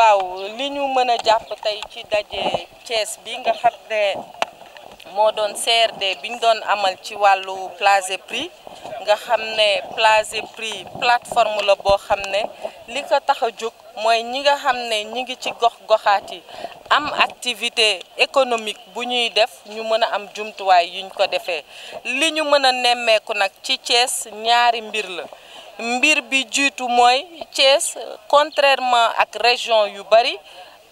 waaw li ñu mën a jàpp tey ci daje Thiès bi nga xam ne moo doon CRD bi ñu doon amal ci wàllu Plasépris nga xam ne Plasépris plateforme la boo xam ne li ko tax a jóg mooy ñi nga xam ne ñi ngi ci gox-goxaat yi am activité économique bu ñuy def ñu mën a am jumtuwaay yuñ ko defee li ñu mën a nemmeeku nag ci Thiès ñaari mbir la. mbir bi jiitu mooy Thiès contrairement ak région yu bari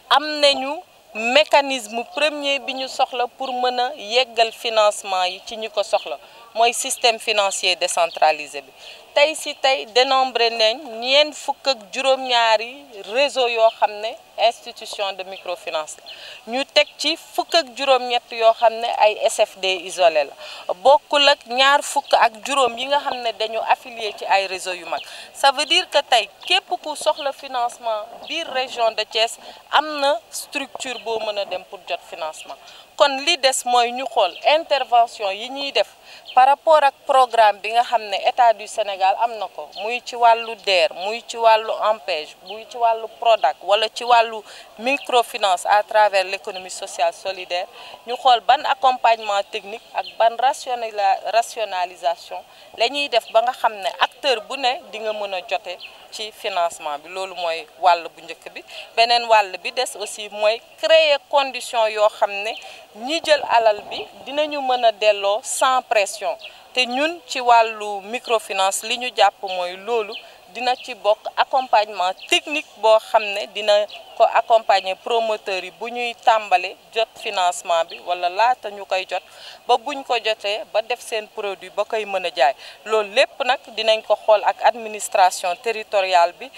am nañu mécanisme premier bi ñu soxla pour mën a yeggal financement yi ci ñi ko soxla mooy système financier décentralisé bi tey si tey dénombré nañ ñeent fukk ak juróom-ñaari réseau yoo xam ne institution de microfinance la ñu teg ci fukk ak juróom-ñett yoo xam ne ay SFD isolé la bokkul ak ñaar fukk ak juróom yi nga xam ne dañu affilié ci ay réseau yu mag ça veut dire que tey képp ku soxla financement biir région de Thiès am na structure boo mën a dem pour jot financement kon li des mooy ñu xool intervention yi ñuy def par rapport ak programme bi nga xam ne état du Sénégal am na ko muy ci wàllu DER muy ci wàllu ANPEJ muy ci wàllu PRODAC wala ci wàllu microfinance à travers l'économie sociale solidaire ñu xool ban accompagnement technique ak ban rationalisation la ñuy def ba nga xam ne acteur bu ne di nga mën a jote ci financement bi loolu mooy wàll bu njëkk bi beneen wàll bi des aussi mooy créer condition yoo xam ne ñi jël alal bi dinañu mën a delloo sans pression te ñun ci wàllu microfinance li ñu jàpp mooy loolu dina ci bokk accompagnement technique boo xam ne dina ko accompagner promoteurs yi bu ñuy tàmbale jot financement bi wala laata ñu koy jot ba buñ ko jotee ba def seen produit ba koy mën a jaay loolu lépp nag dinañ ko xool ak administration territoriale bi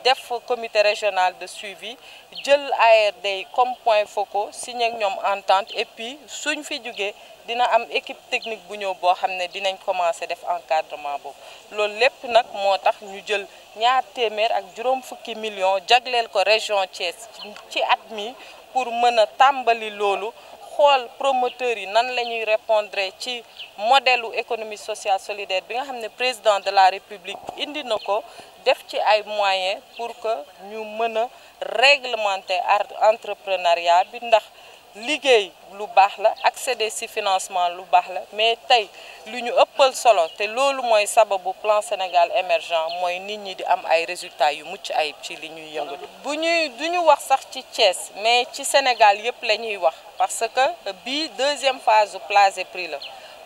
def comité régional de suivi jël ARD yi comme point focaux signé ak ñoom entente et puis suñ fi jugee dina am équipe technique bu ñëw boo xam ne dinañ commencer def encadrement boobu loolu lépp nag moo tax ñu jël ñaar téeméer ak juróom fukki millions jagleel ko région Thiès ci at mi pour mën a tàmbali loolu xool promoteurs yi nan la ñuy répondre ci modèle économie sociale solidaire bi nga xam ne président de la République indi na ko def ci ay moyens pour que ñu mën a réglementer entrepreneuriat bi ndax liggéey lu baax la accéder ci financement lu baax la mais tey lu ñu ëppal solo te loolu mooy sababu plan Sénégal émergent mooy nit ñi di am ay résultats yu mucc ayib ci li ñuy yëngatu. du ñu wax sax ci Thiès mais ci Sénégal yëpp la ñuy wax parce que bii deuxième phase u Plasépris la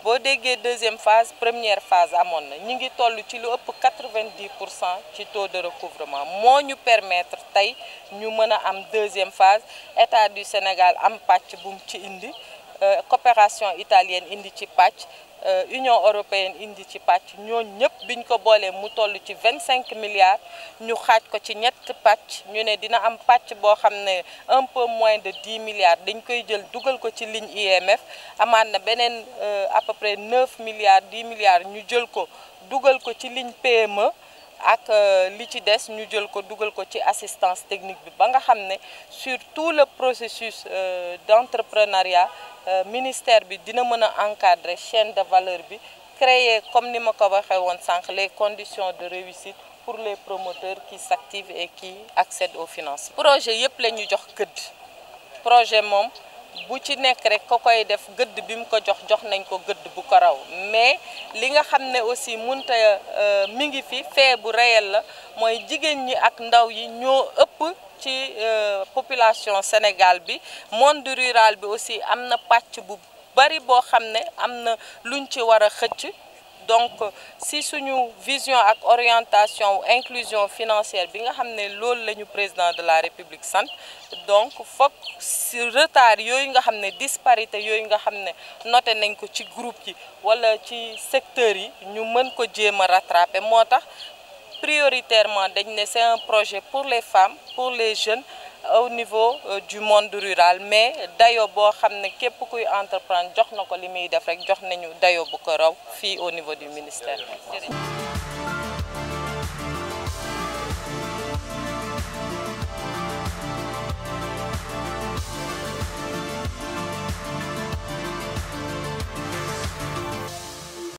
boo déggee deuxième phase première phase amoon na ñu ngi toll ci lu ëpp 90% ci taux de recouvrement moo ñu permettre tey ñu mën a am deuxième phase état du Sénégal am pàcc bu mu ci indi coopération italienne indi ci pàcc Union européenne indi ci pàcc ñooñu ñëpp biñ ko boolee mu toll ci 25 milliards ñu xaaj ko ci ñett pàcc ñu ne dina am pàcc boo xam ne un peu moins de 10 milliards dañ koy jël dugal ko ci ligne IMF amaat na beneen à peu près 9 milliards 10 milliards ñu jël ko dugal ko ci ligne PME ak li ci des ñu jël ko dugal ko ci assistance technique bi ba nga xam ne sur tout le processus d'entrepreneuriat ministère bi dina mën a encadrer chaîne de valeur bi créer comme ni ma ko waxee woon sànq les conditions de réussite pour les promoteurs qui s'activent et qui accèdent aux finances. projet yëpp la ñu jox gëdd projet moom bu ci nekk rek ko koy def gëdd bi mu ko jox nañ ko gëdd bu ko raw mais li nga xam ne aussi munta mi ngi fi fait bu réel la mooy jigéen ñi ak ndaw yi ñoo ëpp ci population Sénégal bi monde rural bi aussi am na pàcc bu bari boo xam ne am na luñ ci war a xëcc donc si suñu vision ak orientation inclusion financière bi nga xam ne loolu la ñu président de la République sant donc foog si retard yooyu nga xam ne disparité yooyu nga xam ne noté nañ ko ci groupe yi wala ci secteurs yi ñu mën ko jéem a rattraper moo tax prioritairement dañ ne c'est un projet pour les femmes pour les jeunes au niveau du monde rural mais dayo boo xam ne képp kuy entreprendre jox na ko li muy def rek jox nañu dayo bu ko raw fii au niveau du ministère.